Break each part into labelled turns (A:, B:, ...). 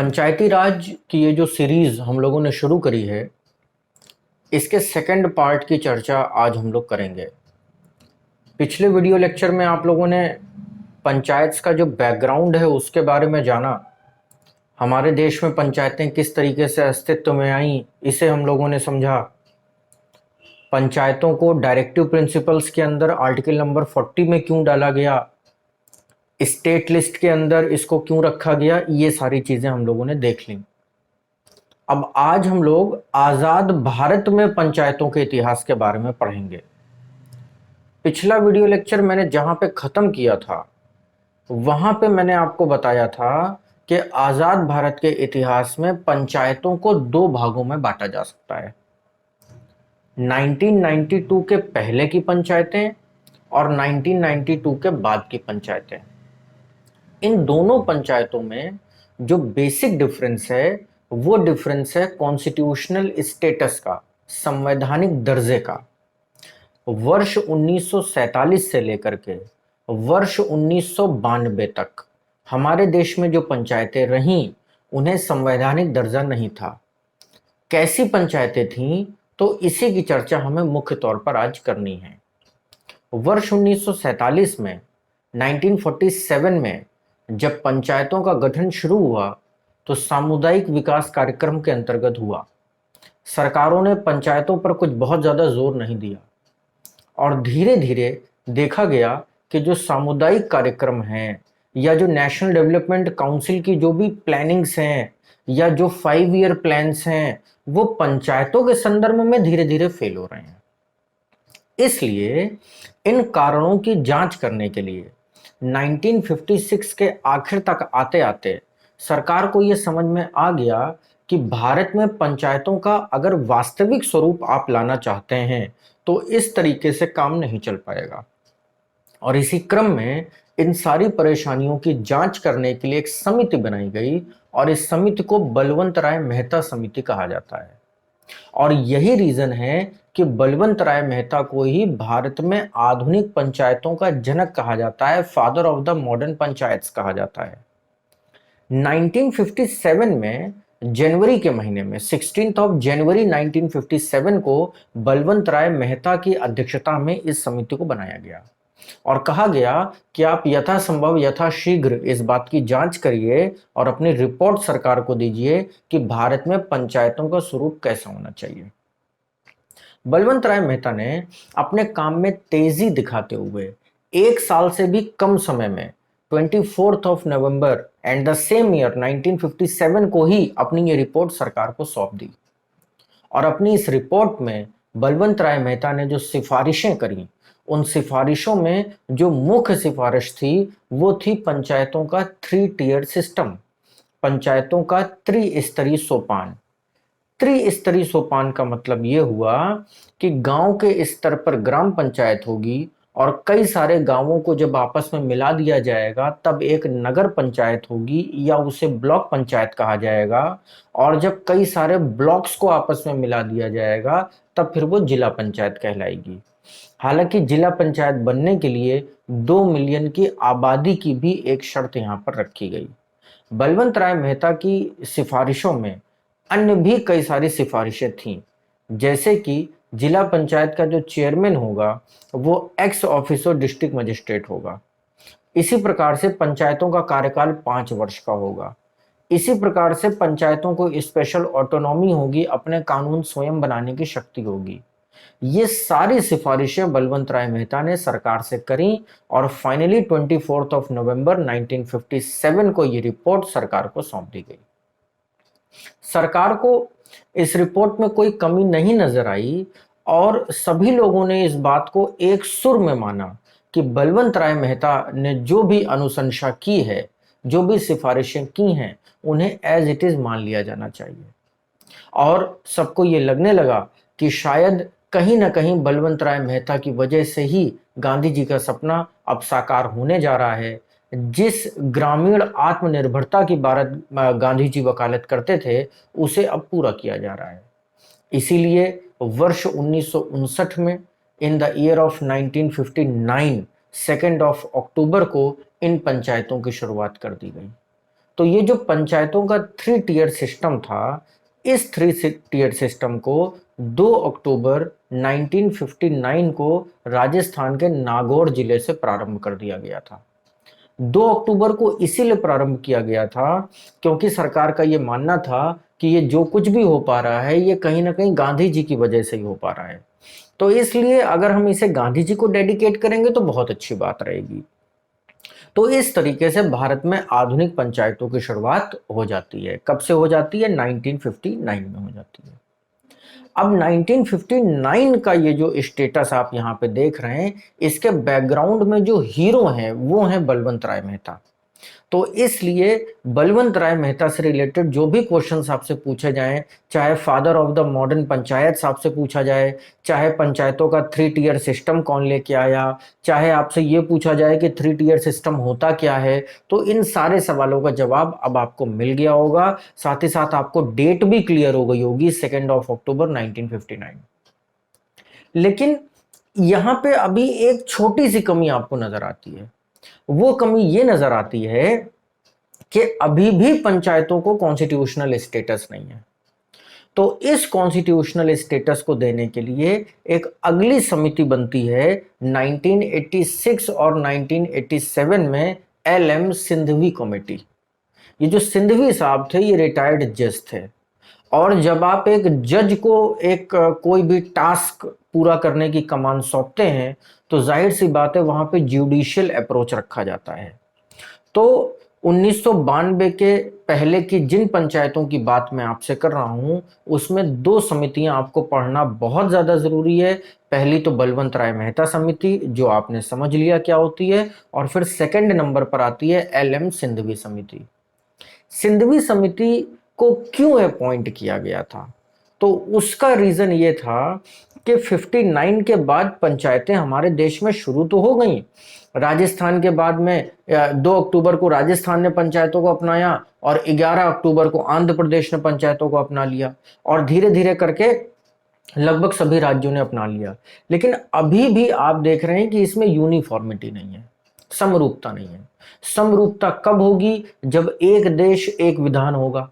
A: पंचायती राज की ये जो सीरीज हम लोगों ने शुरू करी है, इसके सेकंड पार्ट की चर्चा आज हम लोग करेंगे। पिछले वीडियो लेक्चर में आप लोगों ने पंचायत का जो बैकग्राउंड है उसके बारे में जाना। हमारे देश में पंचायतें किस तरीके से अस्तित्व में आई, इसे हम लोगों ने समझा। पंचायतों को डायरेक्टिव प्रिंसिपल्स के अंदर आर्टिकल नंबर 40 में क्यों डाला गया, स्टेट लिस्ट के अंदर इसको क्यों रखा गया, ये सारी चीजें हम लोगों ने देख ली। अब आज हम लोग आजाद भारत में पंचायतों के इतिहास के बारे में पढ़ेंगे। पिछला वीडियो लेक्चर मैंने जहां पे खत्म किया था वहां पे मैंने आपको बताया था कि आजाद भारत के इतिहास में पंचायतों को दो भागों में बांटा जा सकता है। 1992 के पहले की पंचायतें और 1992 के बाद की पंचायतें। इन दोनों पंचायतों में जो बेसिक डिफरेंस है वो डिफरेंस है कॉन्स्टिट्यूशनल स्टेटस का, संवैधानिक दर्जे का। वर्ष 1947 से लेकर के वर्ष 1992 तक हमारे देश में जो पंचायतें रहीं उन्हें संवैधानिक दर्जा नहीं था। कैसी पंचायतें थीं, तो इसी की चर्चा हमें मुख्य तौर पर आज करनी है। वर्ष 1947 में 1947 में जब पंचायतों का गठन शुरू हुआ तो सामुदायिक विकास कार्यक्रम के अंतर्गत हुआ। सरकारों ने पंचायतों पर कुछ बहुत ज़्यादा जोर नहीं दिया और धीरे धीरे देखा गया कि जो सामुदायिक कार्यक्रम हैं या जो नेशनल डेवलपमेंट काउंसिल की जो भी प्लानिंग्स हैं या जो 5 ईयर प्लान्स हैं वो पंचायतों के संदर्भ में धीरे धीरे फेल हो रहे हैं। इसलिए इन कारणों की जांच करने के लिए 1956 के आखिर तक आते आते सरकार को यह समझ में आ गया कि भारत में पंचायतों का अगर वास्तविक स्वरूप आप लाना चाहते हैं तो इस तरीके से काम नहीं चल पाएगा। और इसी क्रम में इन सारी परेशानियों की जांच करने के लिए एक समिति बनाई गई और इस समिति को बलवंत राय मेहता समिति कहा जाता है। और यही रीजन है कि बलवंत राय मेहता को ही भारत में आधुनिक पंचायतों का जनक कहा जाता है, father of the modern panchayats कहा जाता है। 1957 में जनवरी के महीने में 16 जनवरी 1957 को बलवंत राय मेहता की अध्यक्षता में इस समिति को बनाया गया और कहा गया कि आप यथासंभव यथाशीघ्र इस बात की जांच करिए और अपनी रिपोर्ट सरकार को दीजिए कि भारत में पंचायतों का स्वरूप कैसा होना चाहिए। बलवंत राय मेहता ने अपने काम में तेजी दिखाते हुए एक साल से भी कम समय में 24 नवंबर एंड द सेम ईयर 1957 को ही अपनी ये रिपोर्ट सरकार को सौंप दी। और अपनी इस रिपोर्ट में बलवंत राय मेहता ने जो सिफारिशें करी, उन सिफारिशों में जो मुख्य सिफारिश थी वो थी पंचायतों का 3 टियर सिस्टम, पंचायतों का त्रिस्तरीय सोपान। त्रिस्तरीय सोपान का मतलब ये हुआ कि गांव के स्तर पर ग्राम पंचायत होगी और कई सारे गांवों को जब आपस में मिला दिया जाएगा तब एक नगर पंचायत होगी या उसे ब्लॉक पंचायत कहा जाएगा, और जब कई सारे ब्लॉक्स को आपस में मिला दिया जाएगा तब फिर वो जिला पंचायत कहलाएगी। हालांकि जिला पंचायत बनने के लिए 2 मिलियन की आबादी की भी एक शर्त यहाँ पर रखी गई। बलवंत राय मेहता की सिफारिशों में अन्य भी कई सारी सिफारिशें थीं, जैसे कि जिला पंचायत का जो चेयरमैन होगा वो एक्स ऑफिसर डिस्ट्रिक्ट मजिस्ट्रेट होगा। इसी प्रकार से पंचायतों का कार्यकाल 5 वर्ष का होगा। इसी प्रकार से पंचायतों को स्पेशल ऑटोनॉमी होगी, अपने कानून स्वयं बनाने की शक्ति होगी। ये सारी सिफारिशें बलवंत राय मेहता ने सरकार से करी और फाइनली 24 नवंबर 1957 को ये रिपोर्ट सरकार को सौंप दी गई। सरकार को इस रिपोर्ट में कोई कमी नहीं नजर आई और सभी लोगों ने इस बात को एक सुर में माना कि बलवंत राय मेहता ने जो भी अनुशंसा की है, जो भी सिफारिशें की हैं, उन्हें एज इट इज मान लिया जाना चाहिए। और सबको ये लगने लगा कि शायद कहीं ना कहीं बलवंत राय मेहता की वजह से ही गांधी जी का सपना अब साकार होने जा रहा है। जिस ग्रामीण आत्मनिर्भरता की भारत गांधी जी वकालत करते थे उसे अब पूरा किया जा रहा है। इसीलिए वर्ष 1959 में इन द ईयर ऑफ 1959 2 अक्टूबर को इन पंचायतों की शुरुआत कर दी गई। तो ये जो पंचायतों का 3 टियर सिस्टम था, इस 3 टियर सिस्टम को 2 अक्टूबर 1959 को राजस्थान के नागौर जिले से प्रारंभ कर दिया गया था। 2 अक्टूबर को इसीलिए प्रारंभ किया गया था क्योंकि सरकार का ये मानना था कि ये जो कुछ भी हो पा रहा है ये कहीं ना कहीं गांधी जी की वजह से ही हो पा रहा है। तो इसलिए अगर हम इसे गांधी जी को डेडिकेट करेंगे तो बहुत अच्छी बात रहेगी। तो इस तरीके से भारत में आधुनिक पंचायतों की शुरुआत हो जाती है। कब से हो जाती है? 1959 में हो जाती है। अब 1959 का ये जो स्टेटस आप यहाँ पे देख रहे हैं, इसके बैकग्राउंड में जो हीरो हैं वो हैं बलवंत राय मेहता। तो इसलिए बलवंत राय मेहता से रिलेटेड जो भी क्वेश्चंस आपसे पूछे जाएं, चाहे father of the modern panchayat आपसे पूछा जाए, चाहे पंचायतों का 3 टियर सिस्टम कौन लेके आया, चाहे आपसे ये पूछा जाए कि 3 टियर सिस्टम होता क्या है, तो इन सारे सवालों का जवाब अब आपको मिल गया होगा। साथ ही साथ आपको डेट भी क्लियर हो गई होगी, 2 अक्टूबर 1959। लेकिन यहां पे अभी एक छोटी सी कमी आपको नजर आती है। वो कमी ये नजर आती है कि अभी भी पंचायतों को कॉन्स्टिट्यूशनल स्टेटस नहीं है। तो इस कॉन्स्टिट्यूशनल स्टेटस को देने के लिए एक अगली समिति बनती है 1986 और 1987 में, LM सिंधवी कमेटी। ये जो सिंधवी साहब थे ये रिटायर्ड जज थे, और जब आप एक जज को एक कोई भी टास्क पूरा करने की कमान सौंपते हैं तो जाहिर सी बात है वहां पे जुडिशियल अप्रोच रखा जाता है। तो 1992 के पहले की जिन पंचायतों की बात मैं आपसे कर रहा हूं उसमें 2 समितियां आपको पढ़ना बहुत ज्यादा जरूरी है। पहली तो बलवंत राय मेहता समिति, जो आपने समझ लिया क्या होती है, और फिर सेकंड नंबर पर आती है LM सिंधवी समिति। सिंधवी समिति को क्यों अपॉइंट किया गया था? तो उसका रीजन ये था कि 59 के बाद पंचायतें हमारे देश में शुरू तो हो गई। राजस्थान के बाद में 2 अक्टूबर को राजस्थान ने पंचायतों को अपनाया और 11 अक्टूबर को आंध्र प्रदेश ने पंचायतों को अपना लिया, और धीरे धीरे करके लगभग सभी राज्यों ने अपना लिया। लेकिन अभी भी आप देख रहे हैं कि इसमें यूनिफॉर्मिटी नहीं है, समरूपता नहीं है। समरूपता कब होगी? जब एक देश एक विधान होगा।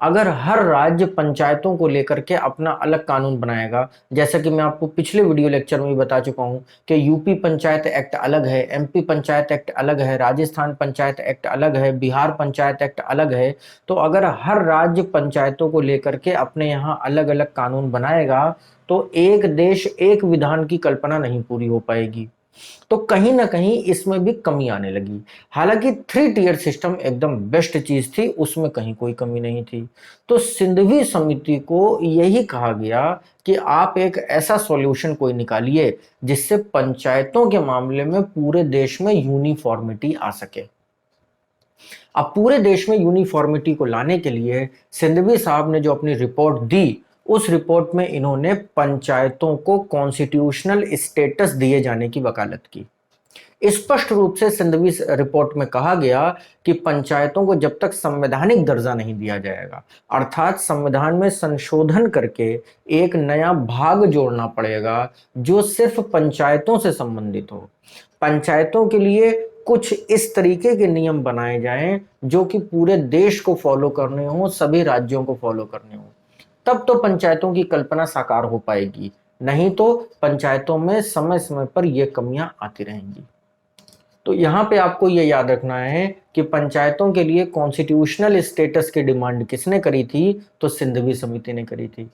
A: अगर हर राज्य पंचायतों को लेकर के अपना अलग कानून बनाएगा, जैसा कि मैं आपको पिछले वीडियो लेक्चर में भी बता चुका हूं कि यूपी पंचायत एक्ट अलग है, MP पंचायत एक्ट अलग है, राजस्थान पंचायत एक्ट अलग है, बिहार पंचायत एक्ट अलग है। तो अगर हर राज्य पंचायतों को लेकर के अपने यहाँ अलग अलग कानून बनाएगा तो एक देश एक विधान की कल्पना नहीं पूरी हो पाएगी। तो कहीं ना कहीं इसमें भी कमी आने लगी। हालांकि 3 टियर सिस्टम एकदम बेस्ट चीज थी, उसमें कहीं कोई कमी नहीं थी। तो सिंधवी समिति को यही कहा गया कि आप एक ऐसा सॉल्यूशन कोई निकालिए जिससे पंचायतों के मामले में पूरे देश में यूनिफॉर्मिटी आ सके। अब पूरे देश में यूनिफॉर्मिटी को लाने के लिए सिंधवी साहब ने जो अपनी रिपोर्ट दी, उस रिपोर्ट में इन्होंने पंचायतों को कॉन्स्टिट्यूशनल स्टेटस दिए जाने की वकालत की। स्पष्ट रूप से सिंधवी रिपोर्ट में कहा गया कि पंचायतों को जब तक संवैधानिक दर्जा नहीं दिया जाएगा, अर्थात संविधान में संशोधन करके एक नया भाग जोड़ना पड़ेगा जो सिर्फ पंचायतों से संबंधित हो। पंचायतों के लिए कुछ इस तरीके के नियम बनाए जाएं जो कि पूरे देश को फॉलो करने हो, सभी राज्यों को फॉलो करने हो, तब तो पंचायतों की कल्पना साकार हो पाएगी। नहीं तो पंचायतों में समय समय पर यह कमियां आती रहेंगी। तो यहां पे आपको यह याद रखना है कि पंचायतों के लिए कॉन्स्टिट्यूशनल स्टेटस की डिमांड किसने करी थी? तो सिंधवी समिति ने करी थी।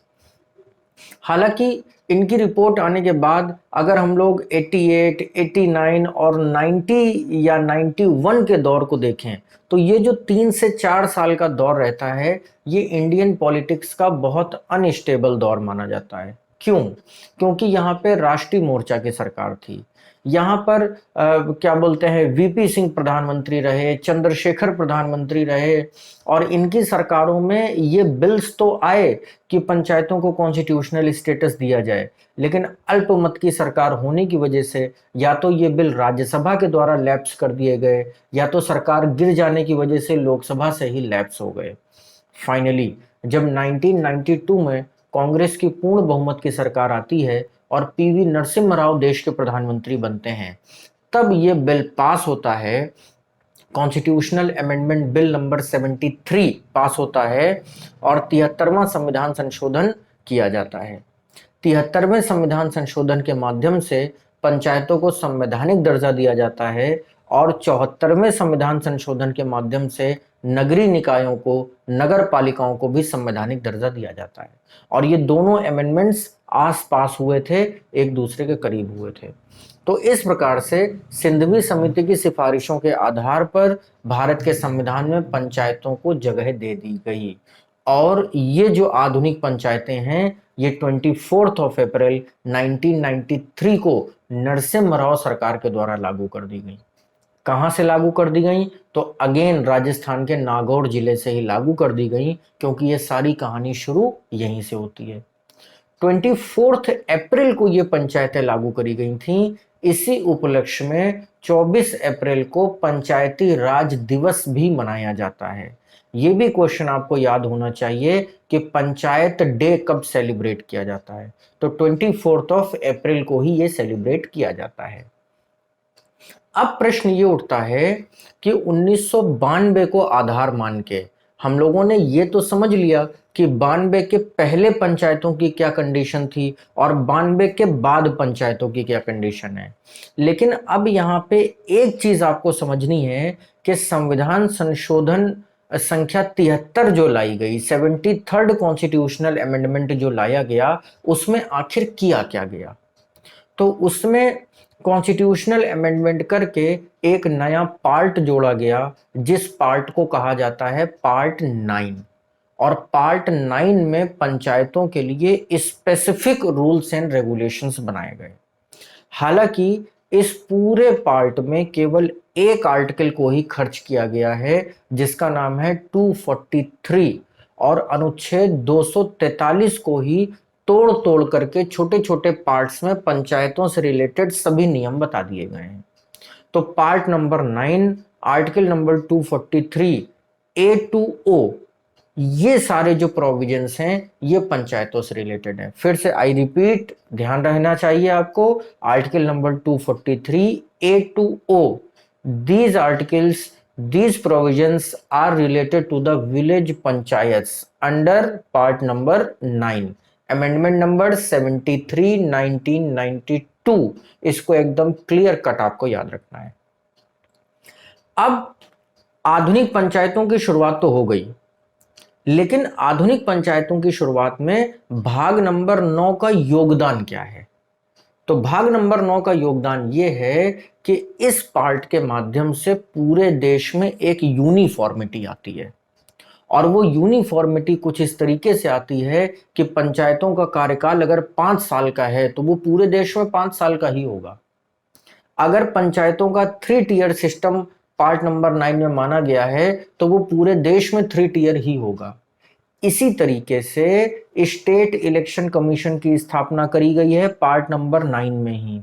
A: हालांकि इनकी रिपोर्ट आने के बाद अगर हम लोग 88, 89 और 90 या 91 के दौर को देखें तो ये जो 3 से 4 साल का दौर रहता है ये इंडियन पॉलिटिक्स का बहुत अनस्टेबल दौर माना जाता है। क्यों? क्योंकि यहाँ पे राष्ट्रीय मोर्चा की सरकार थी। यहाँ पर क्या बोलते हैं, VP सिंह प्रधानमंत्री रहे, चंद्रशेखर प्रधानमंत्री रहे, और इनकी सरकारों में ये बिल्स तो आए कि पंचायतों को कॉन्स्टिट्यूशनल स्टेटस दिया जाए, लेकिन अल्पमत की सरकार होने की वजह से या तो ये बिल राज्यसभा के द्वारा लैप्स कर दिए गए या तो सरकार गिर जाने की वजह से लोकसभा से ही लैप्स हो गए। फाइनली जब 1992 में कांग्रेस की पूर्ण बहुमत की सरकार आती है और PV नरसिम्हा राव देश के प्रधानमंत्री बनते हैं, तब ये बिल पास होता है कॉन्स्टिट्यूशनल अमेंडमेंट बिल नंबर 73 पास होता है और 73वां संविधान संशोधन किया जाता है। 73वें संविधान संशोधन के माध्यम से पंचायतों को संवैधानिक दर्जा दिया जाता है और 74वें संविधान संशोधन के माध्यम से नगरीय निकायों को, नगर पालिकाओं को भी संवैधानिक दर्जा दिया जाता है। और ये दोनों अमेंडमेंट्स आस पास हुए थे, एक दूसरे के करीब हुए थे। तो इस प्रकार से सिंधवी समिति की सिफारिशों के आधार पर भारत के संविधान में पंचायतों को जगह दे दी गई और ये जो आधुनिक पंचायतें हैं ये 24 अप्रैल 1993 को नरसिम्हा राव सरकार के द्वारा लागू कर दी गई। कहां से लागू कर दी गई? तो अगेन राजस्थान के नागौर जिले से ही लागू कर दी गई, क्योंकि ये सारी कहानी शुरू यहीं से होती है। 24 अप्रैल को ये पंचायतें लागू करी गई थीं। इसी उपलक्ष्य में 24 अप्रैल को पंचायती राज दिवस भी मनाया जाता है। ये भी क्वेश्चन आपको याद होना चाहिए कि पंचायत डे कब सेलिब्रेट किया जाता है। तो 24 अप्रैल को ही ये सेलिब्रेट किया जाता है। अब प्रश्न ये उठता है कि 1992 को आधार मान के हम लोगों ने ये तो समझ लिया कि 92 के पहले पंचायतों की क्या कंडीशन थी और 92 के बाद पंचायतों की क्या कंडीशन है। लेकिन अब यहाँ पे एक चीज आपको समझनी है कि संविधान संशोधन संख्या 73 जो लाई गई, 73rd कॉन्स्टिट्यूशनल अमेंडमेंट जो लाया गया, उसमें आखिर किया क्या गया? तो उसमें कॉन्स्टिट्यूशनल अमेंडमेंट करके एक नया पार्ट जोड़ा गया, जिस पार्ट को कहा जाता है पार्ट 9। और पार्ट 9 में पंचायतों के लिए स्पेसिफिक रूल्स एंड रेगुलेशंस बनाए गए। हालांकि इस पूरे पार्ट में केवल एक आर्टिकल को ही खर्च किया गया है, जिसका नाम है 243, और अनुच्छेद 243 को ही तोड़ तोड़ करके छोटे छोटे पार्ट्स में पंचायतों से रिलेटेड सभी नियम बता दिए गए हैं। तो part number 9 article number 243 A to ओ, ये सारे जो प्रोविजंस हैं ये पंचायतों से रिलेटेड है। फिर से आई रिपीट, ध्यान रहना चाहिए आपको, article number 243 A to O, these articles, these provisions are related to the village panchayats under part number 9, amendment number 73 1992। इसको एकदम क्लियर कट आपको याद रखना है। अब आधुनिक पंचायतों की शुरुआत तो हो गई, लेकिन आधुनिक पंचायतों की शुरुआत में भाग नंबर 9 का योगदान क्या है? तो भाग नंबर 9 का योगदान यह है कि इस पार्ट के माध्यम से पूरे देश में एक यूनिफॉर्मिटी आती है। और वो यूनिफॉर्मिटी कुछ इस तरीके से आती है कि पंचायतों का कार्यकाल अगर 5 साल का है तो वो पूरे देश में 5 साल का ही होगा। अगर पंचायतों का 3 टियर सिस्टम पार्ट नंबर 9 में माना गया है तो वो पूरे देश में 3 टियर ही होगा। इसी तरीके से स्टेट इलेक्शन कमीशन की स्थापना करी गई है पार्ट नंबर 9 में ही।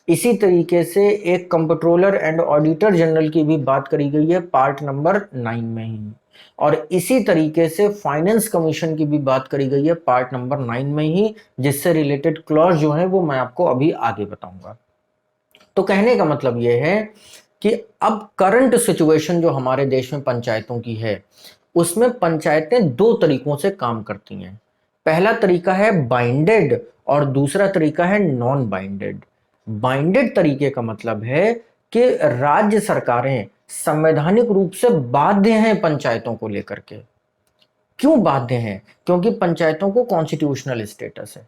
A: इसी तरीके से एक कंप्ट्रोलर एंड ऑडिटर जनरल की भी बात करी गई है पार्ट नंबर 9 में ही। और इसी तरीके से फाइनेंस कमीशन की भी बात करी गई है पार्ट नंबर 9 में ही, जिससे रिलेटेड क्लॉज जो है वो मैं आपको अभी आगे बताऊंगा। तो कहने का मतलब यह है कि अब करंट सिचुएशन जो हमारे देश में पंचायतों की है, उसमें पंचायतें 2 तरीकों से काम करती हैं। पहला तरीका है बाइंडेड और दूसरा तरीका है नॉन बाइंडेड। बाइंडेड तरीके का मतलब है कि राज्य सरकारें संवैधानिक रूप से बाध्य हैं पंचायतों को लेकर के। क्यों बाध्य हैं? क्योंकि पंचायतों को कॉन्स्टिट्यूशनल स्टेटस है।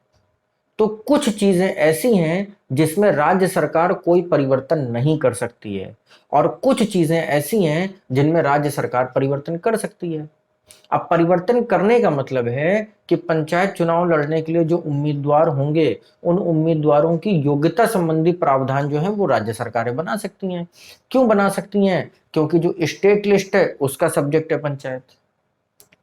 A: तो कुछ चीजें ऐसी हैं जिसमें राज्य सरकार कोई परिवर्तन नहीं कर सकती है और कुछ चीजें ऐसी हैं जिनमें राज्य सरकार परिवर्तन कर सकती है। अब परिवर्तन करने का मतलब है कि पंचायत चुनाव लड़ने के लिए जो उम्मीदवार होंगे, उन उम्मीदवारों की योग्यता संबंधी प्रावधान जो है वो राज्य सरकारें बना सकती हैं। क्यों बना सकती हैं? क्योंकि जो स्टेट लिस्ट है उसका सब्जेक्ट है पंचायत।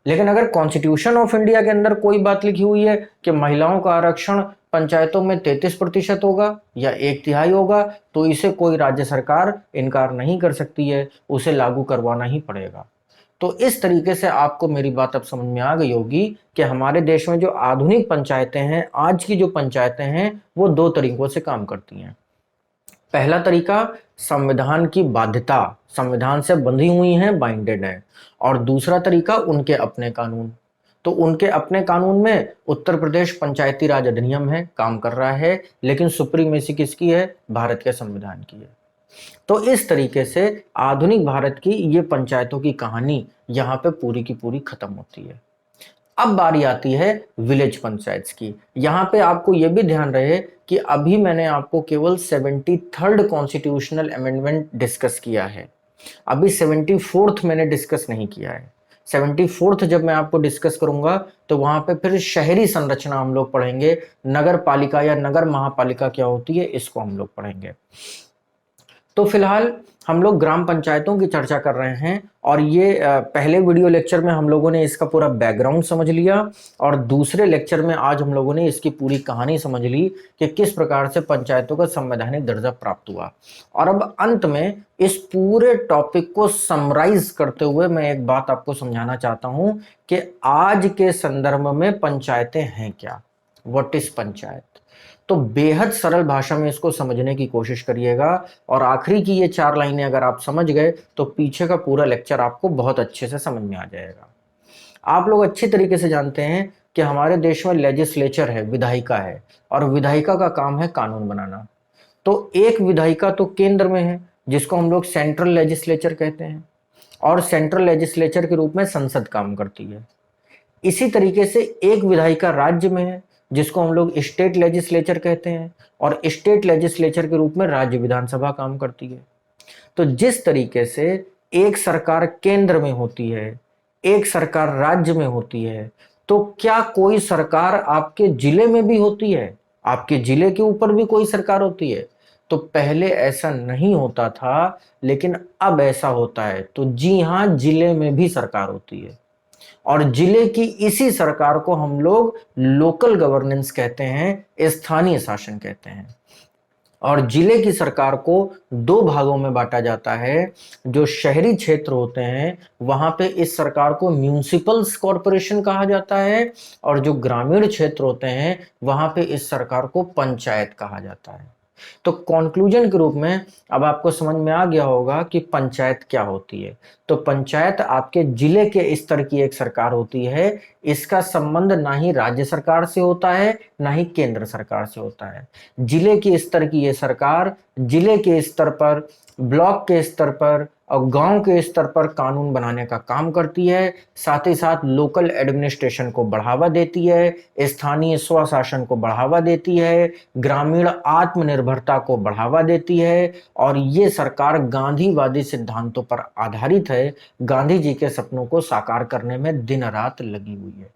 A: लेकिन अगर कॉन्स्टिट्यूशन ऑफ इंडिया के अंदर कोई बात लिखी हुई है कि महिलाओं का आरक्षण पंचायतों में 33% होगा या 1/3 होगा, तो इसे कोई राज्य सरकार इनकार नहीं कर सकती है, उसे लागू करवाना ही पड़ेगा। तो इस तरीके से आपको मेरी बात अब समझ में आ गई होगी कि हमारे देश में जो आधुनिक पंचायतें हैं, आज की जो पंचायतें हैं, वो 2 तरीकों से काम करती हैं। पहला तरीका, संविधान की बाध्यता, संविधान से बंधी हुई हैं, बाइंडेड है। और दूसरा तरीका, उनके अपने कानून। तो उनके अपने कानून में उत्तर प्रदेश पंचायती राज अधिनियम है, काम कर रहा है, लेकिन सुप्रीमेसी किसकी है? भारत के संविधान की है। तो इस तरीके से आधुनिक भारत की ये पंचायतों की कहानी यहाँ पे पूरी की पूरी खत्म होती है। अब बारी आती है विलेज पंचायत की। यहाँ पे आपको यह भी ध्यान रहे कि अभी मैंने आपको केवल 73rd कॉन्स्टिट्यूशनल अमेंडमेंट डिस्कस किया है, अभी 74th मैंने डिस्कस नहीं किया है। 74th जब मैं आपको डिस्कस करूंगा तो वहां पे फिर शहरी संरचना हम लोग पढ़ेंगे, नगर पालिका या नगर महापालिका क्या होती है इसको हम लोग पढ़ेंगे। तो फिलहाल हम लोग ग्राम पंचायतों की चर्चा कर रहे हैं, और ये पहले वीडियो लेक्चर में हम लोगों ने इसका पूरा बैकग्राउंड समझ लिया, और दूसरे लेक्चर में आज हम लोगों ने इसकी पूरी कहानी समझ ली कि किस प्रकार से पंचायतों का संवैधानिक दर्जा प्राप्त हुआ। और अब अंत में इस पूरे टॉपिक को समराइज करते हुए मैं एक बात आपको समझाना चाहता हूं कि आज के संदर्भ में पंचायतें हैं क्या, व्हाट इज पंचायत। तो बेहद सरल भाषा में इसको समझने की कोशिश करिएगा, और आखिरी की ये 4 लाइनें अगर आप समझ गए तो पीछे का पूरा लेक्चर आपको बहुत अच्छे से समझ में आ जाएगा। आप लोग अच्छी तरीके से जानते हैं कि हमारे देश में लेजिस्लेचर है, विधायिका है, और विधायिका का काम है कानून बनाना। तो एक विधायिका तो केंद्र में है जिसको हम लोग सेंट्रल लेजिस्लेचर कहते हैं, और सेंट्रल लेजिस्लेचर के रूप में संसद काम करती है। इसी तरीके से एक विधायिका राज्य में है जिसको हम लोग स्टेट लेजिस्लेचर कहते हैं, और स्टेट लेजिस्लेचर के रूप में राज्य विधानसभा काम करती है। तो जिस तरीके से एक सरकार केंद्र में होती है, एक सरकार राज्य में होती है, तो क्या कोई सरकार आपके जिले में भी होती है? आपके जिले के ऊपर भी कोई सरकार होती है? तो पहले ऐसा नहीं होता था, लेकिन अब ऐसा होता है। तो जी हां, जिले में भी सरकार होती है, और जिले की इसी सरकार को हम लोग लोकल गवर्नेंस कहते हैं, स्थानीय शासन कहते हैं। और जिले की सरकार को 2 भागों में बांटा जाता है। जो शहरी क्षेत्र होते हैं वहां पे इस सरकार को म्यूनिसिपल्स कॉरपोरेशन कहा जाता है, और जो ग्रामीण क्षेत्र होते हैं वहां पे इस सरकार को पंचायत कहा जाता है। तो कंक्लूजन के रूप में अब आपको समझ में आ गया होगा कि पंचायत क्या होती है। तो पंचायत आपके जिले के स्तर की एक सरकार होती है। इसका संबंध ना ही राज्य सरकार से होता है, ना ही केंद्र सरकार से होता है। जिले के स्तर की ये सरकार जिले के स्तर पर, ब्लॉक के स्तर पर और गांव के स्तर पर कानून बनाने का काम करती है। साथ ही साथ लोकल एडमिनिस्ट्रेशन को बढ़ावा देती है, स्थानीय स्वशासन को बढ़ावा देती है, ग्रामीण आत्मनिर्भरता को बढ़ावा देती है, और ये सरकार गांधीवादी सिद्धांतों पर आधारित है। गांधी जी के सपनों को साकार करने में दिन रात लगी हुई है।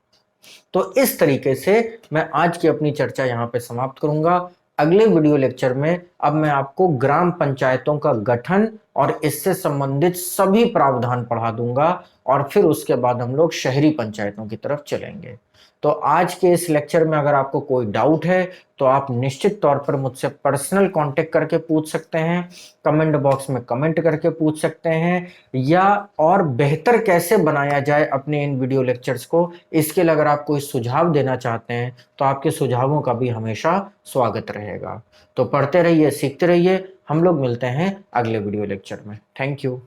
A: तो इस तरीके से मैं आज की अपनी चर्चा यहाँ पे समाप्त करूंगा। अगले वीडियो लेक्चर में अब मैं आपको ग्राम पंचायतों का गठन और इससे संबंधित सभी प्रावधान पढ़ा दूंगा, और फिर उसके बाद हम लोग शहरी पंचायतों की तरफ चलेंगे। तो आज के इस लेक्चर में अगर आपको कोई डाउट है तो आप निश्चित तौर पर मुझसे पर्सनल कांटेक्ट करके पूछ सकते हैं, कमेंट बॉक्स में कमेंट करके पूछ सकते हैं, या और बेहतर कैसे बनाया जाए अपने इन वीडियो लेक्चर्स को, इसके लिए अगर आप कोई सुझाव देना चाहते हैं तो आपके सुझावों का भी हमेशा स्वागत रहेगा। तो पढ़ते रहिए, सीखते रहिए। हम लोग मिलते हैं अगले वीडियो लेक्चर में। Thank you.